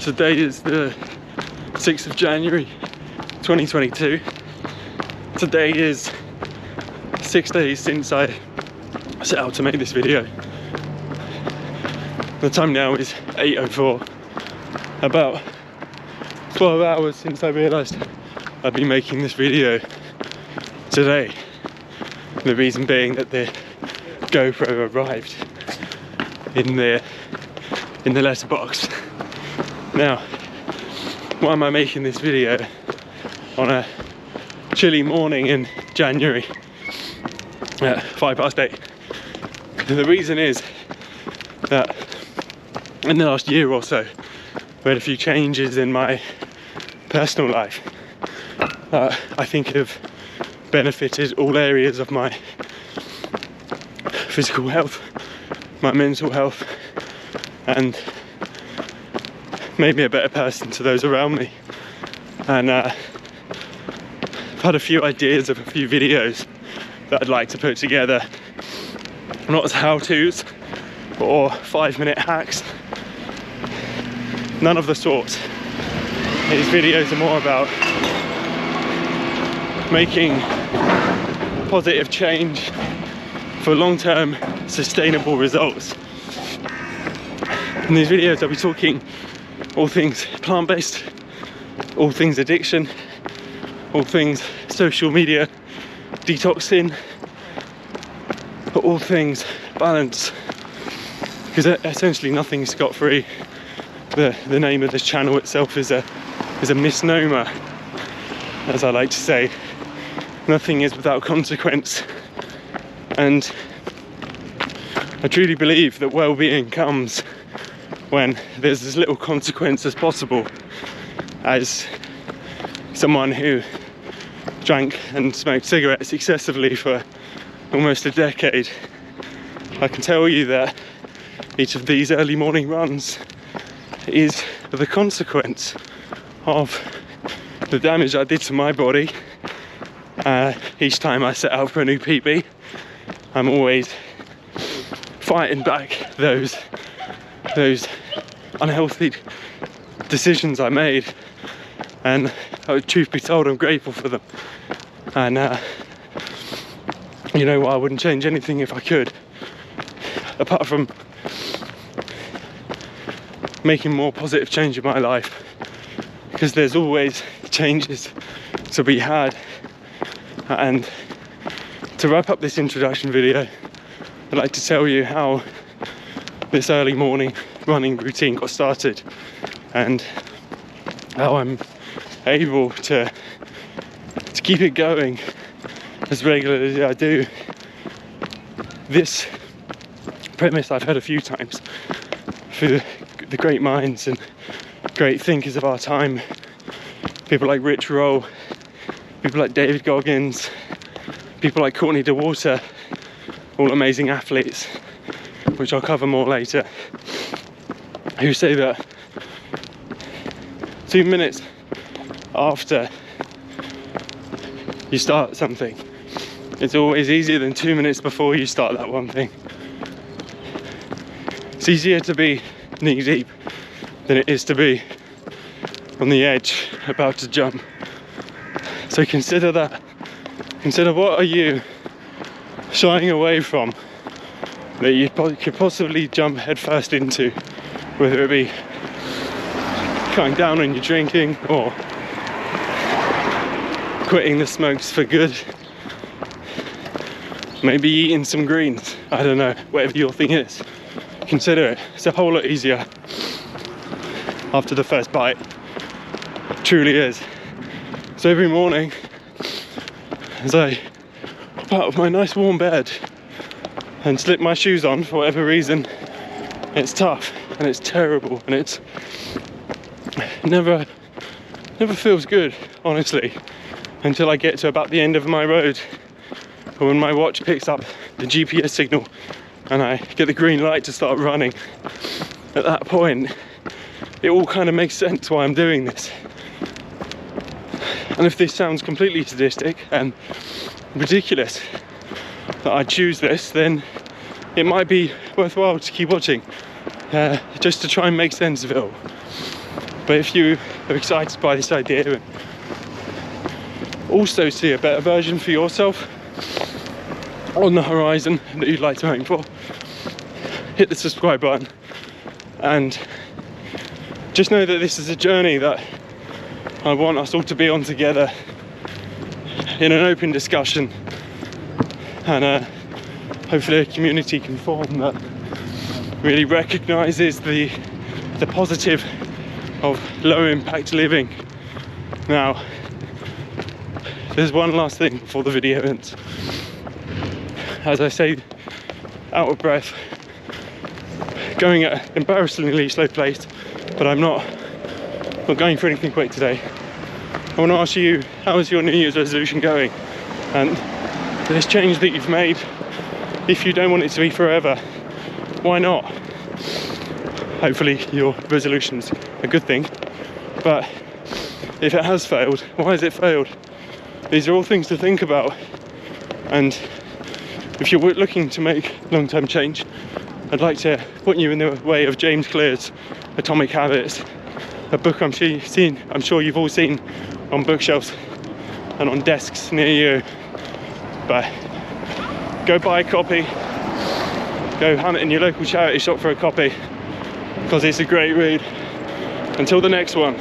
Today is the 6th of January 2022. Today is 6 days since I set out to make this video. The time now is 8:04. About 12 hours since I realised I'd be making this video today. The reason being that the GoPro arrived in the letterbox. Now, why am I making this video on a chilly morning in January at 8:05? The reason is that in the last year or so, we had a few changes in my personal life that I think have benefited all areas of my physical health, my mental health, and made me a better person to those around me. And I've had a few ideas of a few videos that I'd like to put together, not as how-tos or 5-minute hacks, none of the sorts. These videos are more about making positive change for long-term sustainable results. In these videos I'll be talking all things plant-based, all things addiction, all things social media detoxing, all things balance, because essentially nothing is scot-free. The name of this channel itself is a misnomer, as I like to say. Nothing is without consequence, and I truly believe that well-being comes when there's as little consequence as possible. As someone who drank and smoked cigarettes excessively for almost a decade, I can tell you that each of these early morning runs is the consequence of the damage I did to my body. Each time I set out for a new PB, I'm always fighting back those unhealthy decisions I made, and truth be told, I'm grateful for them. And you know what, I wouldn't change anything if I could, apart from making more positive change in my life, because there's always changes to be had. And to wrap up this introduction video, I'd like to tell you how this early morning running routine got started and how I'm able to keep it going as regularly as I do. This premise I've heard a few times through the great minds and great thinkers of our time, people like Rich Roll, people like David Goggins, people like Courtney DeWater, all amazing athletes, which I'll cover more later, who say that 2 minutes after you start something, it's always easier than 2 minutes before you start that one thing. It's easier to be knee deep than it is to be on the edge about to jump. So consider that. Consider, what are you shying away from that you could possibly jump headfirst into, whether it be cutting down on your drinking or quitting the smokes for good, maybe eating some greens, I don't know, whatever your thing is. Consider it. It's a whole lot easier after the first bite. It truly is. So every morning, as I hop out of my nice warm bed and slip my shoes on for whatever reason, it's tough and it's terrible and it's never feels good, honestly, until I get to about the end of my road, or when my watch picks up the GPS signal and I get the green light to start running. At that point, it all kind of makes sense why I'm doing this. And if this sounds completely sadistic and ridiculous that I choose this, then it might be worthwhile to keep watching, just to try and make sense of it all. But if you are excited by this idea and also see a better version for yourself on the horizon that you'd like to aim for, hit the subscribe button, and just know that this is a journey that I want us all to be on together in an open discussion, and hopefully a community can form that really recognises the positive of low impact living. Now, there's one last thing before the video ends. As I say, out of breath, going at an embarrassingly slow pace, but I'm not going for anything quick today. I want to ask you, how is your New Year's resolution going? And this change that you've made, if you don't want it to be forever, why not? Hopefully your resolution's a good thing, but if it has failed, why has it failed? These are all things to think about, and if you're looking to make long-term change, I'd like to put you in the way of James Clear's Atomic Habits, a book I'm sure you've all seen on bookshelves and on desks near you. But go buy a copy, go hunt in your local charity shop for a copy, because it's a great read. Until the next one.